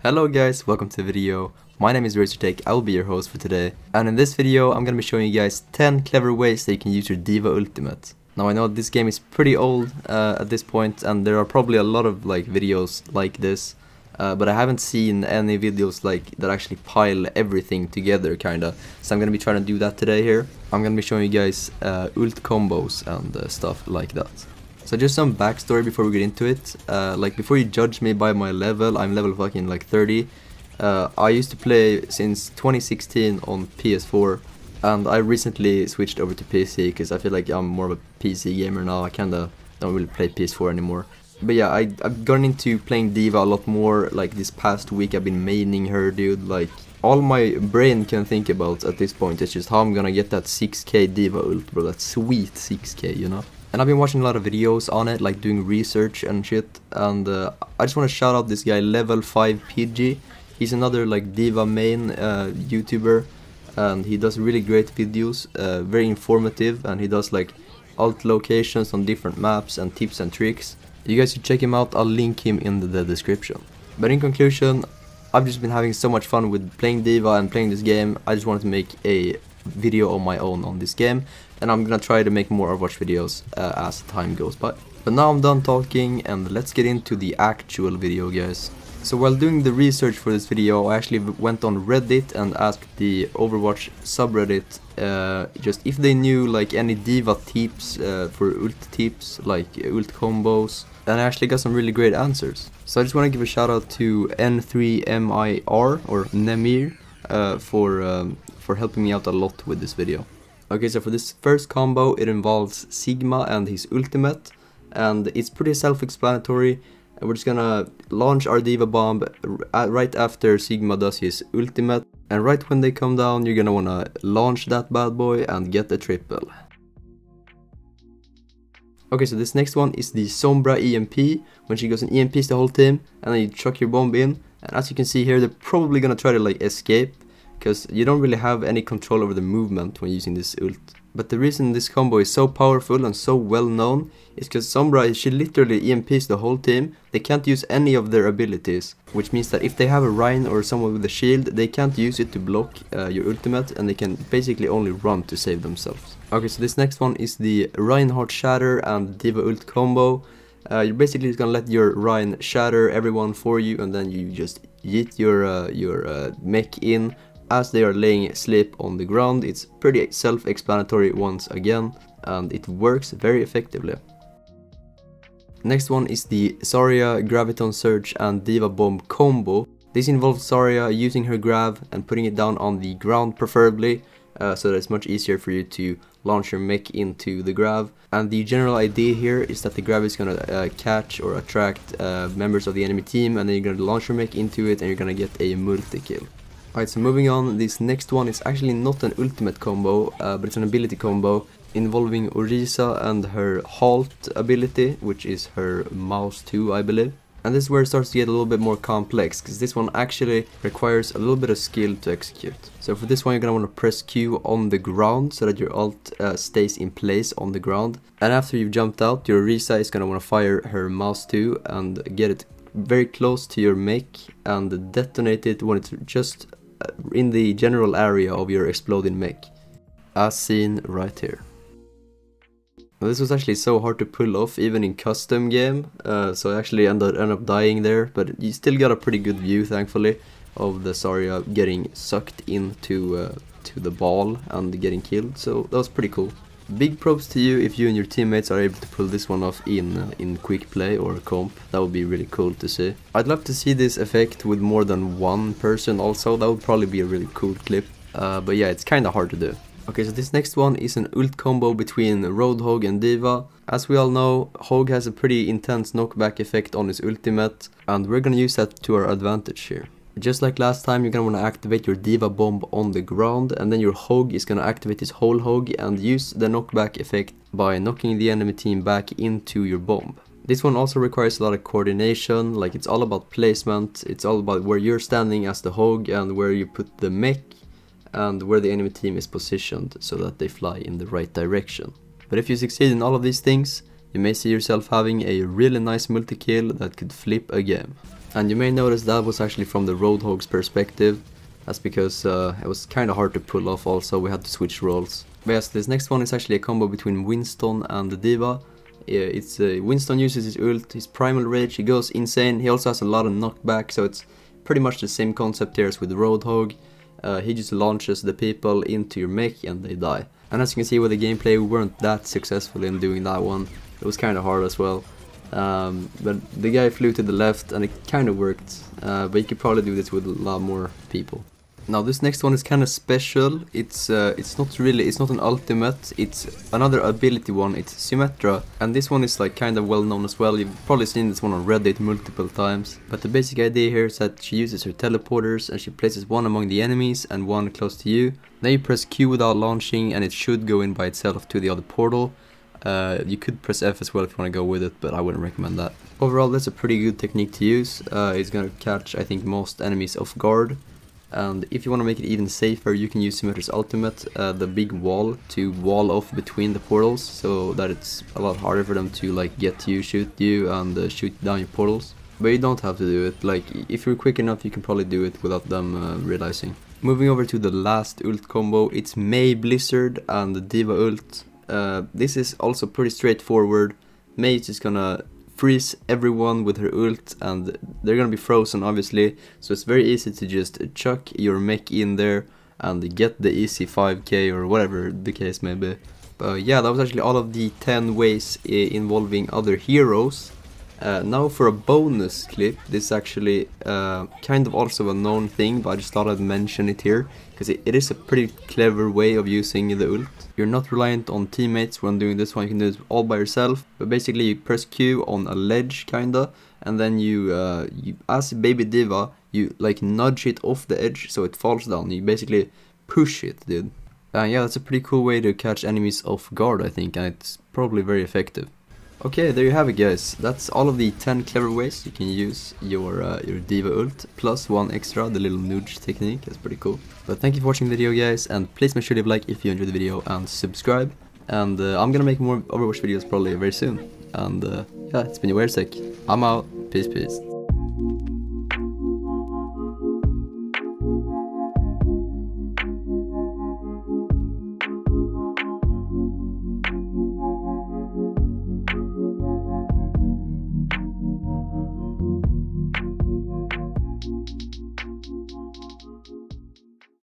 Hello guys, welcome to the video. My name is Razortech, I will be your host for today. And in this video, I'm gonna be showing you guys 10 clever ways that you can use your D.Va ultimate. Now I know this game is pretty old at this point, and there are probably a lot of videos like this. But I haven't seen any videos that actually pile everything together kinda. So I'm gonna be trying to do that today here. I'm gonna be showing you guys ult combos and stuff like that. So just some backstory before we get into it. Before you judge me by my level, I'm level fucking 30. I used to play since 2016 on PS4, and I recently switched over to PC because I feel like I'm more of a PC gamer now. I kinda don't really play PS4 anymore. But yeah, I've gotten into playing D.Va a lot more. This past week I've been maining her, dude. All my brain can think about at this point is just how I'm gonna get that 6k D.Va ult, bro. That sweet 6k, you know? And I've been watching a lot of videos on it, doing research and shit. And I just want to shout out this guy, Level 5 PG. He's another D.Va main YouTuber, and he does really great videos, very informative, and he does alt locations on different maps and tips and tricks. You guys should check him out. I'll link him in the description. But in conclusion, I've just been having so much fun with playing D.Va and playing this game. I just wanted to make a video on my own on this game, and I'm gonna try to make more Overwatch videos as time goes by. But now I'm done talking, and let's get into the actual video, guys. So while doing the research for this video, I actually went on Reddit and asked the Overwatch subreddit just if they knew any D.Va tips for ult tips, ult combos, and I actually got some really great answers. So I just want to give a shout out to N3MIR or Nemir for helping me out a lot with this video. Okay, so for this first combo, it involves Sigma and his ultimate, and it's pretty self-explanatory. We're just gonna launch our D.Va bomb right after Sigma does his ultimate, and right when they come down, you're gonna wanna launch that bad boy and get the triple. Okay, so this next one is the Sombra EMP. When she goes and EMPs the whole team, and then you chuck your bomb in, and as you can see here, they're probably gonna try to escape, because you don't really have any control over the movement when using this ult. But the reason this combo is so powerful and so well known is because Sombra, she literally EMPs the whole team. They can't use any of their abilities, which means that if they have a Rhine or someone with a shield, they can't use it to block your ultimate, and they can basically only run to save themselves. Okay, so this next one is the Reinhardt Shatter and D.Va ult combo. You're basically just gonna let your Rhine shatter everyone for you, and then you just yeet your mech in as they are laying sleep on the ground. It's pretty self-explanatory once again, and it works very effectively. Next one is the Zarya Graviton Surge and D.Va Bomb combo. This involves Zarya using her grav and putting it down on the ground preferably, so that it's much easier for you to launch your mech into the grav. And the general idea here is that the grav is gonna catch or attract members of the enemy team, and then you're gonna launch your mech into it and you're gonna get a multi-kill. Alright, so moving on, this next one is actually not an ultimate combo, but it's an ability combo involving Orisa and her halt ability, which is her mouse 2, I believe. And this is where it starts to get a little bit more complex, because this one actually requires a little bit of skill to execute. So for this one, you're going to want to press Q on the ground so that your ult stays in place on the ground. And after you've jumped out, your Orisa is going to want to fire her mouse 2 and get it very close to your mech and detonate it when it's just in the general area of your exploding mech, as seen right here. Now, this was actually so hard to pull off even in custom game, so I actually ended up dying there, but you still got a pretty good view, thankfully, of the Zarya getting sucked into to the ball and getting killed, so that was pretty cool. Big props to you if you and your teammates are able to pull this one off in quick play or comp. That would be really cool to see. I'd love to see this effect with more than one person also. That would probably be a really cool clip. But yeah, it's kinda hard to do. Okay, so this next one is an ult combo between Roadhog and D.Va. As we all know, Hog has a pretty intense knockback effect on his ultimate, and we're gonna use that to our advantage here. Just like last time, you're gonna wanna activate your D.Va bomb on the ground, and then your Hog is gonna activate his whole Hog and use the knockback effect by knocking the enemy team back into your bomb. This one also requires a lot of coordination, it's all about placement, it's all about where you're standing as the Hog and where you put the mech and where the enemy team is positioned so that they fly in the right direction. But if you succeed in all of these things, you may see yourself having a really nice multi-kill that could flip a game. And you may notice that was actually from the Roadhog's perspective. That's because it was kind of hard to pull off, also we had to switch roles. But yes, this next one is actually a combo between Winston and the D.Va. Winston uses his ult, his primal rage, he goes insane, he also has a lot of knockback, so it's pretty much the same concept here as with Roadhog. He just launches the people into your mech and they die. And as you can see with the gameplay, we weren't that successful in doing that one. It was kind of hard as well. But the guy flew to the left and it kind of worked. But you could probably do this with a lot more people. Now this next one is kind of special. It's not an ultimate, it's another ability one, it's Symmetra. And this one is like kind of well known as well. You've probably seen this one on Reddit multiple times. But the basic idea here is that she uses her teleporters and she places one among the enemies and one close to you. Then you press Q without launching and it should go in by itself to the other portal. You could press F as well if you want to go with it, but I wouldn't recommend that. Overall, that's a pretty good technique to use. It's gonna catch, I think, most enemies off guard. And if you want to make it even safer, you can use Symmetra's ultimate, the big wall, to wall off between the portals, so that it's a lot harder for them to like get to you, shoot you, and shoot down your portals. But you don't have to do it. Like, if you're quick enough, you can probably do it without them realizing. Moving over to the last ult combo, it's Mei Blizzard and the D.Va ult. This is also pretty straightforward. Mei is just gonna freeze everyone with her ult and they're gonna be frozen, obviously, so it's very easy to just chuck your mech in there and get the easy 5k or whatever the case may be. Yeah, that was actually all of the 10 ways involving other heroes. Now for a bonus clip, this is actually kind of also a known thing, but I just thought I'd mention it here, because it is a pretty clever way of using the ult. You're not reliant on teammates when doing this one, you can do this all by yourself. But basically you press Q on a ledge kinda, and then you as Baby D.Va, you like nudge it off the edge so it falls down. You basically push it, dude. Yeah, that's a pretty cool way to catch enemies off guard, I think, and it's probably very effective. Okay, there you have it, guys. That's all of the 10 clever ways you can use your D.Va ult, plus one extra, the little nudge technique. That's pretty cool. But thank you for watching the video, guys, and please make sure to leave a like if you enjoyed the video and subscribe. And I'm gonna make more Overwatch videos probably very soon. And yeah, it's been your Razortech. I'm out. Peace, peace.